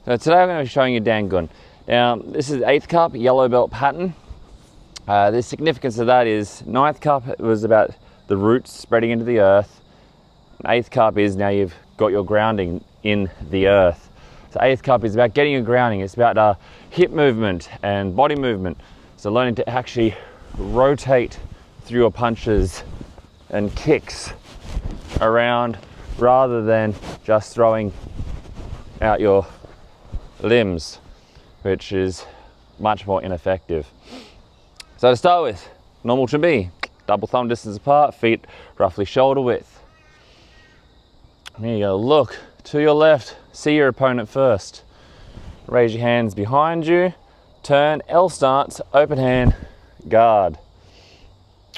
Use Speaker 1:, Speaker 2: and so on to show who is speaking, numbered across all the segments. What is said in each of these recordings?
Speaker 1: So today I'm going to be showing you Dangun. Now this is 8th Kup yellow belt pattern. The significance of that is 9th Kup it was about the roots spreading into the earth. 8th Kup is now you've got your grounding in the earth. So 8th Kup is about getting your grounding. It's about hip movement and body movement. So learning to actually rotate through your punches and kicks around rather than just throwing out your limbs, which is much more ineffective. So to start with, normal to be, double thumb distance apart, feet roughly shoulder width. Here you go, look to your left, see your opponent first. Raise your hands behind you, turn, L stance, open hand, guard.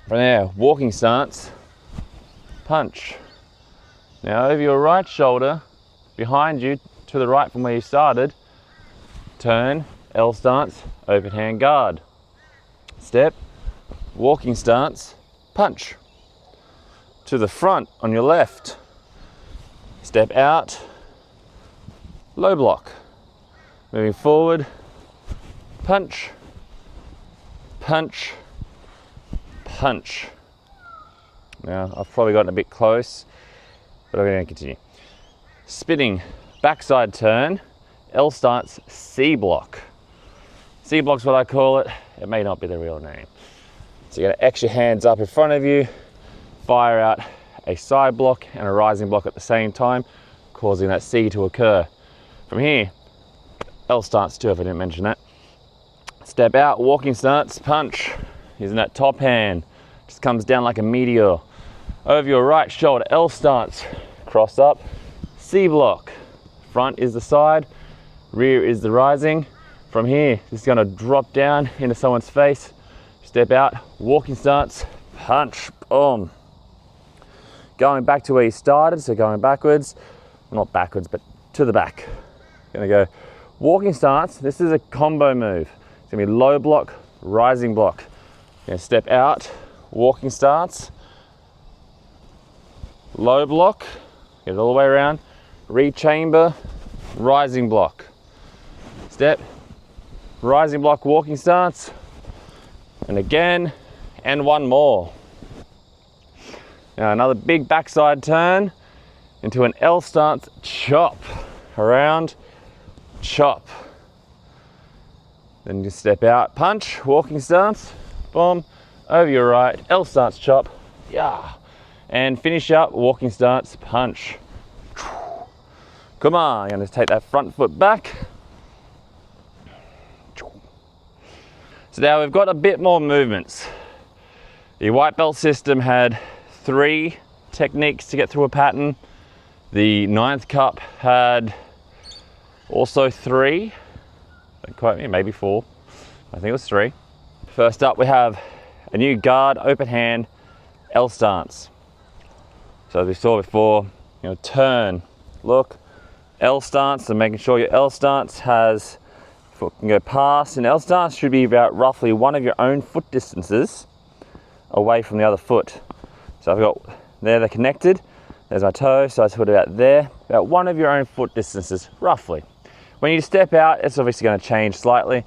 Speaker 1: From there, walking stance, punch. Now over your right shoulder, behind you, to the right from where you started, turn, L stance, open hand, guard. Step, walking stance, punch. To the front on your left, step out, low block. Moving forward, punch, punch, punch. Now I've probably gotten a bit close, but I'm going to continue. Spinning backside turn, L stance, C block. C block's what I call it. It may not be the real name. So you're going to X your hands up in front of you, fire out a side block and a rising block at the same time, causing that C to occur. From here, L stance too, if I didn't mention that. Step out, walking stance, punch. Using that top hand, just comes down like a meteor. Over your right shoulder, L stance, cross up, C block. Front is the side, rear is the rising. From here, this is going to drop down into someone's face. Step out, walking stance, punch, boom. Going back to where you started, so going backwards, not backwards, but to the back. Gonna go walking stance. This is a combo move. It's gonna be low block, rising block. Gonna step out, walking stance, low block, get it all the way around, re-chamber, rising block. Step, rising block, walking stance, and again, and one more. Now another big backside turn into an L stance chop, around, chop. Then you step out, punch, walking stance, boom, over your right, L stance chop, yeah. And finish up, walking stance, punch. Come on, you're gonna take that front foot back. So now we've got a bit more movements. The white belt system had 3 techniques to get through a pattern. The 9th Kup had also 3. Don't quote me, maybe 4. I think it was 3. First up we have a new guard, open hand, L stance. So as we saw before, turn, look, L stance, and making sure your L stance has, foot can go past, and L stance should be about roughly one of your own foot distances away from the other foot. So I've got, there they're connected, there's my toe, so I put it about there, about one of your own foot distances, roughly. When you step out, it's obviously going to change slightly,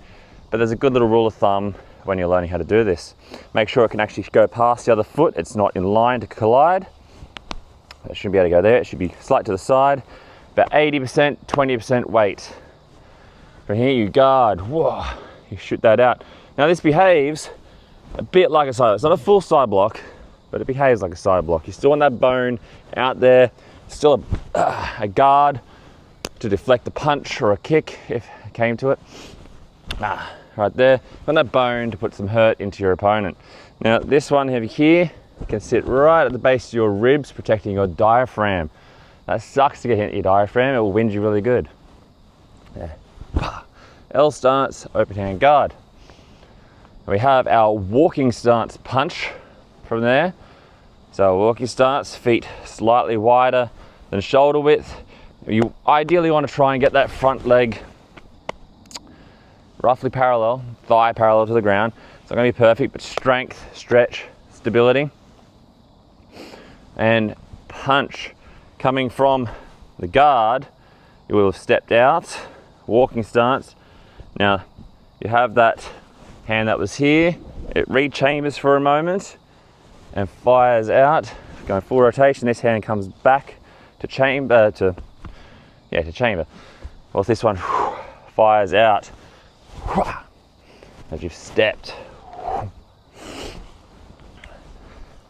Speaker 1: but there's a good little rule of thumb when you're learning how to do this. Make sure it can actually go past the other foot, it's not in line to collide. It shouldn't be able to go there, it should be slight to the side, about 80%, 20% weight. From here you guard, whoa, you shoot that out. Now this behaves a bit like a side block. It's not a full side block, but it behaves like a side block. You still want that bone out there, still a guard to deflect a punch or a kick if it came to it. Right there, you want that bone to put some hurt into your opponent. Now this one over here can sit right at the base of your ribs, protecting your diaphragm. That sucks to get hit at your diaphragm, it will wind you really good. Yeah. L stance, open hand guard. And we have our walking stance punch from there. So walking stance, feet slightly wider than shoulder width. You ideally want to try and get that front leg roughly parallel, thigh parallel to the ground. It's not going to be perfect, but strength, stretch, stability. And punch. Coming from the guard, you will have stepped out, walking stance. Now, you have that hand that was here, it re-chambers for a moment and fires out, going full rotation. This hand comes back to chamber, to chamber. Whilst this one fires out as you've stepped.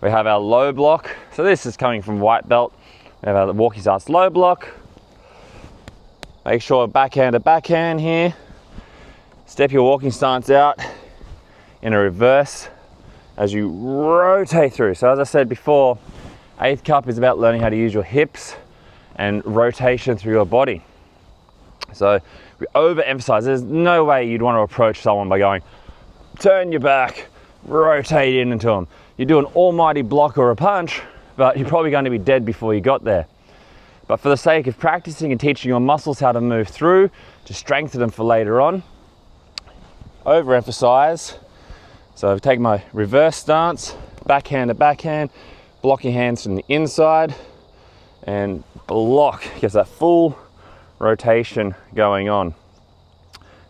Speaker 1: We have our low block. So this is coming from white belt. We have our walking stance low block. Make sure backhand to backhand here. Step your walking stance out in a reverse as you rotate through. So as I said before, 8th Kup is about learning how to use your hips and rotation through your body. So we overemphasize. There's no way you'd want to approach someone by going, turn your back, rotate into them. You do an almighty block or a punch, but you're probably going to be dead before you got there. But for the sake of practicing and teaching your muscles how to move through, to strengthen them for later on, overemphasize. So I've taken my reverse stance, backhand to backhand, blocking hands from the inside, and block, gets that full rotation going on.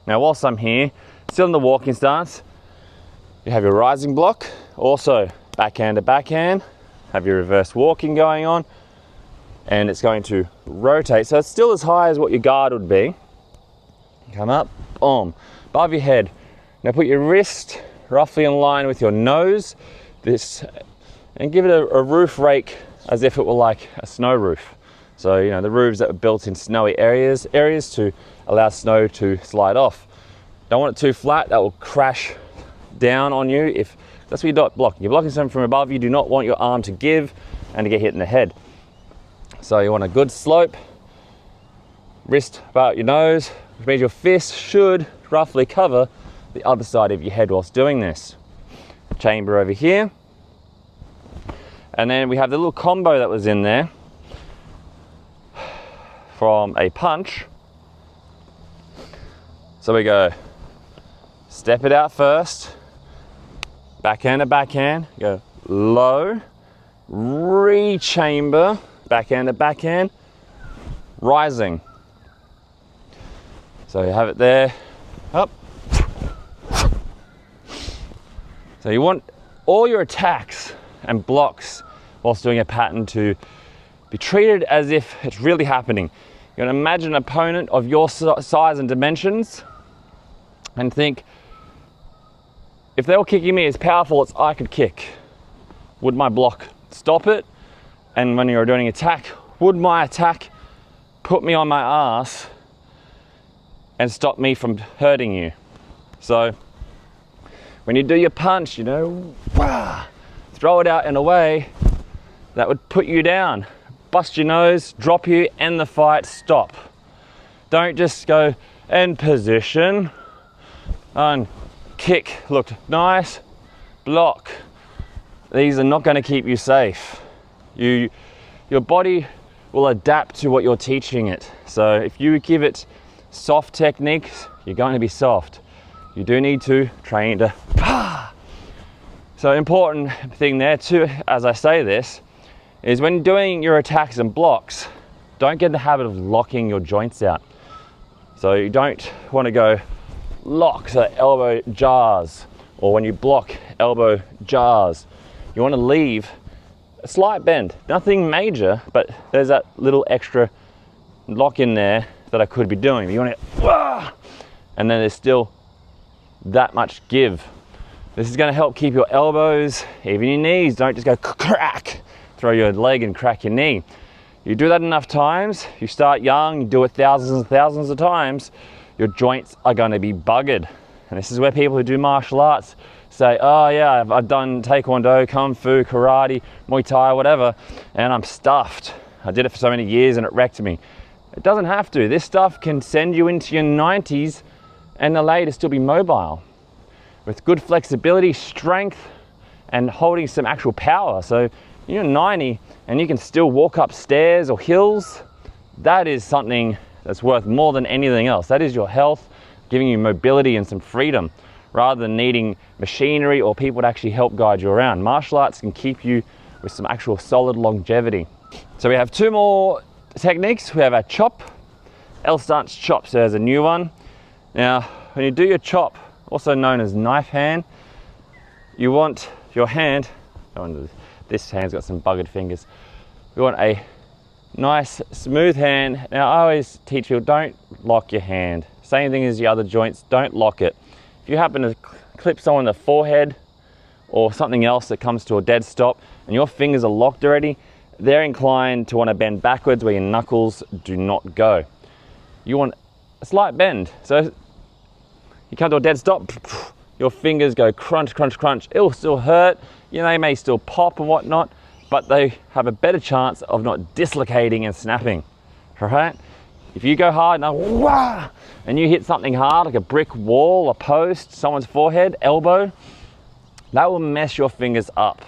Speaker 1: Now whilst I'm here, still in the walking stance, you have your rising block, also backhand to backhand, have your reverse walking going on, and it's going to rotate. So it's still as high as what your guard would be. Come up, boom, above your head. Now put your wrist roughly in line with your nose, and give it a roof rake as if it were like a snow roof. So, you know, the roofs that were built in snowy areas to allow snow to slide off. Don't want it too flat, that will crash down on you. If that's what you're blocking. You're blocking something from above, you do not want your arm to give and to get hit in the head. So you want a good slope, wrist about your nose, which means your fist should roughly cover the other side of your head whilst doing this. Chamber over here. And then we have the little combo that was in there from a punch. So we go, step it out first, backhand to backhand, go low, re-chamber, backhand to backhand, rising. So you have it there, up. So you want all your attacks and blocks whilst doing a pattern to be treated as if it's really happening. You're gonna imagine an opponent of your size and dimensions and think, if they were kicking me as powerful as I could kick, would my block stop it? And when you're doing an attack, would my attack put me on my ass and stop me from hurting you? So when you do your punch, you know, throw it out in a way that would put you down, bust your nose, drop you, end the fight, stop. Don't just go end position and kick, looked nice, block. These are not going to keep you safe. Your body will adapt to what you're teaching it. So if you give it soft techniques, you're going to be soft. You do need to train to So important thing there too, as I say this, is when doing your attacks and blocks, don't get in the habit of locking your joints out. So you don't want to go lock, so elbow jars, or when you block, elbow jars. You want to leave a slight bend, nothing major, but there's that little extra lock in there that I could be doing. You want to, and then there's still that much give. This is going to help keep your elbows, even your knees. Don't just go crack, throw your leg and crack your knee. You do that enough times, you start young, you do it thousands and thousands of times, your joints are going to be buggered. And this is where people who do martial arts say, oh yeah, I've done Taekwondo, Kung Fu, Karate, Muay Thai, whatever, and I'm stuffed. I did it for so many years and it wrecked me. It doesn't have to. This stuff can send you into your 90s and allow you to still be mobile with good flexibility, strength, and holding some actual power. So you're 90 and you can still walk up stairs or hills. That is something that's worth more than anything else. That is your health, giving you mobility and some freedom, rather than needing machinery or people to actually help guide you around. Martial arts can keep you with some actual solid longevity. So we have two more techniques. We have our chop L stance chop, so there's a new one. Now, when you do your chop, also known as knife hand, you want your hand, this hand's got some buggered fingers. You want a nice smooth hand. Now I always teach people, don't lock your hand. Same thing as the other joints, don't lock it. If you happen to clip someone in the forehead or something else that comes to a dead stop and your fingers are locked already, they're inclined to want to bend backwards where your knuckles do not go. You want a slight bend. So you come to a dead stop, your fingers go crunch, crunch, crunch. It will still hurt, you know, they may still pop and whatnot, but they have a better chance of not dislocating and snapping, all right? If you go hard and you hit something hard, like a brick wall, a post, someone's forehead, elbow, that will mess your fingers up.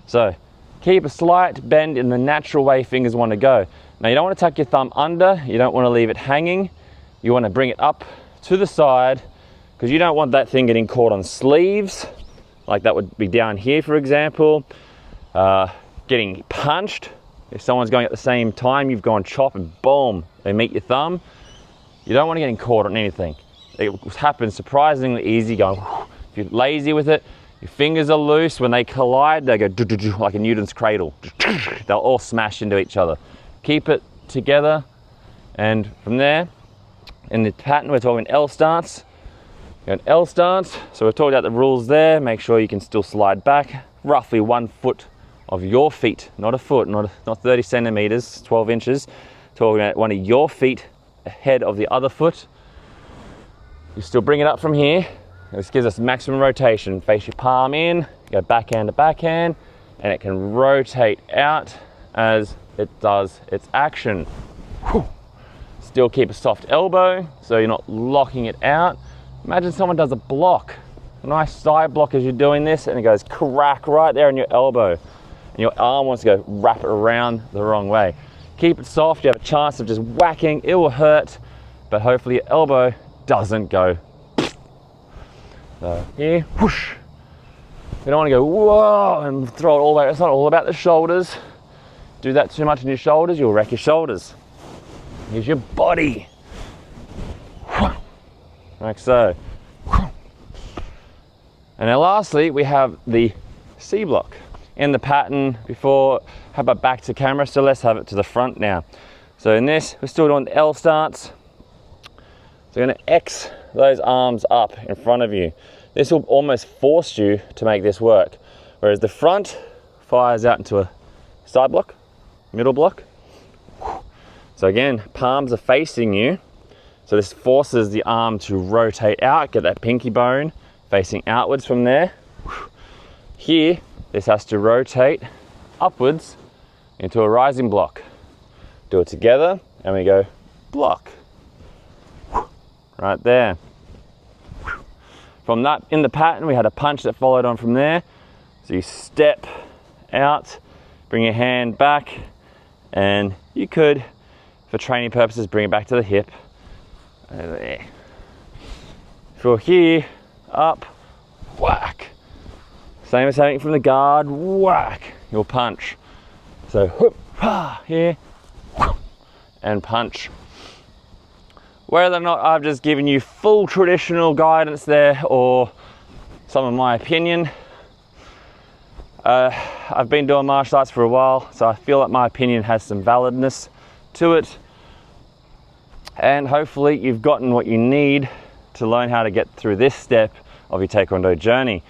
Speaker 1: So keep a slight bend in the natural way fingers want to go. Now you don't want to tuck your thumb under, you don't want to leave it hanging, you want to bring it up to the side, because you don't want that thing getting caught on sleeves, like that would be down here, for example. Getting punched. If someone's going at the same time, you've gone chop and boom, they meet your thumb. You don't want to get caught on anything. It happens surprisingly easy going, if you're lazy with it, your fingers are loose. When they collide, they go like a Newton's cradle. They'll all smash into each other. Keep it together, and from there, in the pattern, we're talking L stance. An L stance, so we've talked about the rules there. Make sure you can still slide back roughly 1 foot of your feet, not a foot, not 30 centimeters, 12 inches. Talking about one of your feet ahead of the other foot. You still bring it up from here. This gives us maximum rotation. Face your palm in, go backhand to backhand, and it can rotate out as it does its action. Whew. Still keep a soft elbow, so you're not locking it out. Imagine someone does a block, a nice side block as you're doing this, and it goes crack right there in your elbow. And your arm wants to go wrap it around the wrong way. Keep it soft, you have a chance of just whacking, it will hurt, but hopefully your elbow doesn't go. So here, whoosh. You don't want to go whoa and throw it all the way. It's not all about the shoulders. Do that too much in your shoulders, you'll wreck your shoulders. Here's your body. Like so. And then lastly, we have the C block. In the pattern before, how about back to camera? So let's have it to the front now. So in this, we're still doing the L stance. So you're gonna X those arms up in front of you. This will almost force you to make this work. Whereas the front fires out into a side block, middle block. So again, palms are facing you. So this forces the arm to rotate out, get that pinky bone facing outwards from there. Here, this has to rotate upwards into a rising block. Do it together, and we go block. Right there. From that, in the pattern, we had a punch that followed on from there. So you step out, bring your hand back, and you could, for training purposes, bring it back to the hip. There. For here, up, whack. Same as having it from the guard, whack, your punch. So whoop, here, whoop, and punch. Whether or not I've just given you full traditional guidance there or some of my opinion, I've been doing martial arts for a while, so I feel like my opinion has some validness to it. And hopefully you've gotten what you need to learn how to get through this step of your Taekwondo journey.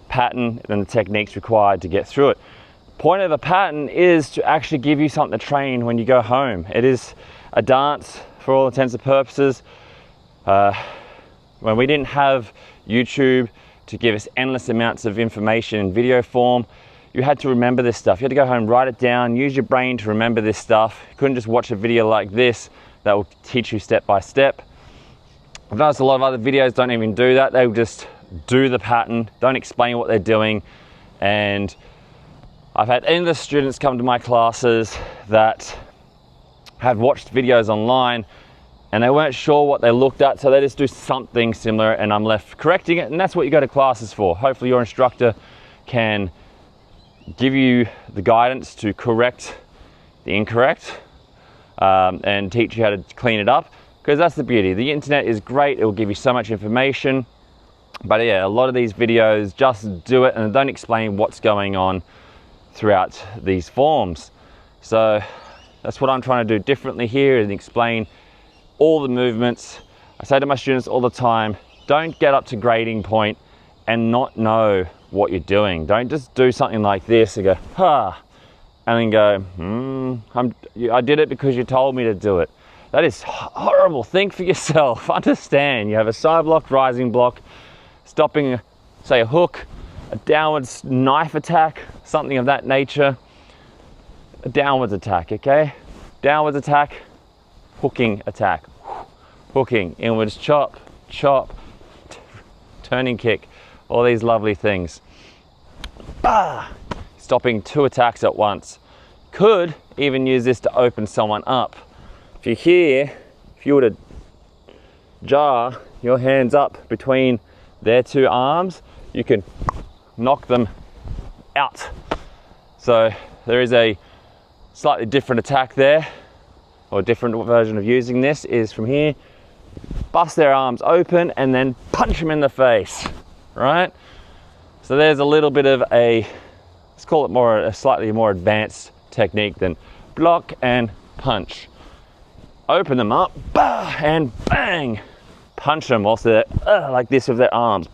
Speaker 1: Pattern and the techniques required to get through it. Point of a pattern is to actually give you something to train when you go home. It is a dance for all intents and purposes. When we didn't have YouTube to give us endless amounts of information in video form, you had to remember this stuff. You had to go home, write it down, use your brain to remember this stuff. You couldn't just watch a video like this that will teach you step by step. I've noticed a lot of other videos don't even do that. They'll just do the pattern, don't explain what they're doing. And I've had endless students come to my classes that have watched videos online and they weren't sure what they looked at, so they just do something similar and I'm left correcting it, and that's what you go to classes for. Hopefully your instructor can give you the guidance to correct the incorrect. and teach you how to clean it up, because that's the beauty. The internet is great, it will give you so much information, but yeah, a lot of these videos just do it and don't explain what's going on throughout these forms. So that's what I'm trying to do differently here, and explain all the movements. I say to my students all the time, don't get up to grading point and not know what you're doing. Don't just do something like this and go, and then go, I did it because you told me to do it. That is horrible. Think for yourself. Understand. You have a side block, rising block, stopping, say, a hook, a downwards knife attack, something of that nature. A downwards attack, okay? Downwards attack, hooking attack. Hooking, inwards chop, chop, turning kick, all these lovely things. Bah! Stopping 2 attacks at once. Could even use this to open someone up. If you're here, if you were to jar your hands up between their 2 arms, you can knock them out. So there is a slightly different attack there, or a different version of using this is from here, bust their arms open and then punch them in the face, right? So there's a little bit of a, let's call it a slightly more advanced technique than block and punch. Open them up, bah, and bang, punch them whilst they're like this with their arms.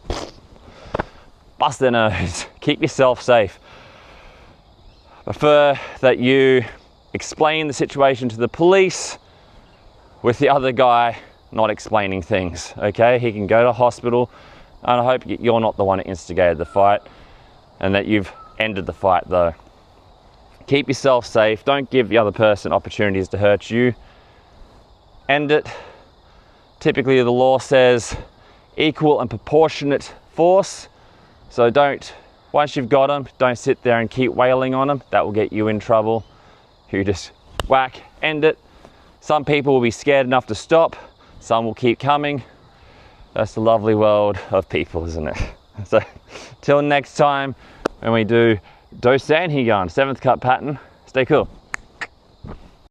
Speaker 1: Bust their nose, keep yourself safe. Prefer that you explain the situation to the police with the other guy not explaining things, okay? He can go to hospital, and I hope you're not the one who instigated the fight and that you've ended the fight though. Keep yourself safe, don't give the other person opportunities to hurt you. End it. Typically the law says equal and proportionate force, so once you've got them, don't sit there and keep wailing on them. That will get you in trouble. You just whack, end it. Some people will be scared enough to stop, some will keep coming. That's the lovely world of people, isn't it? So till next time when we do Dosan Higan 7th Kup pattern, stay cool.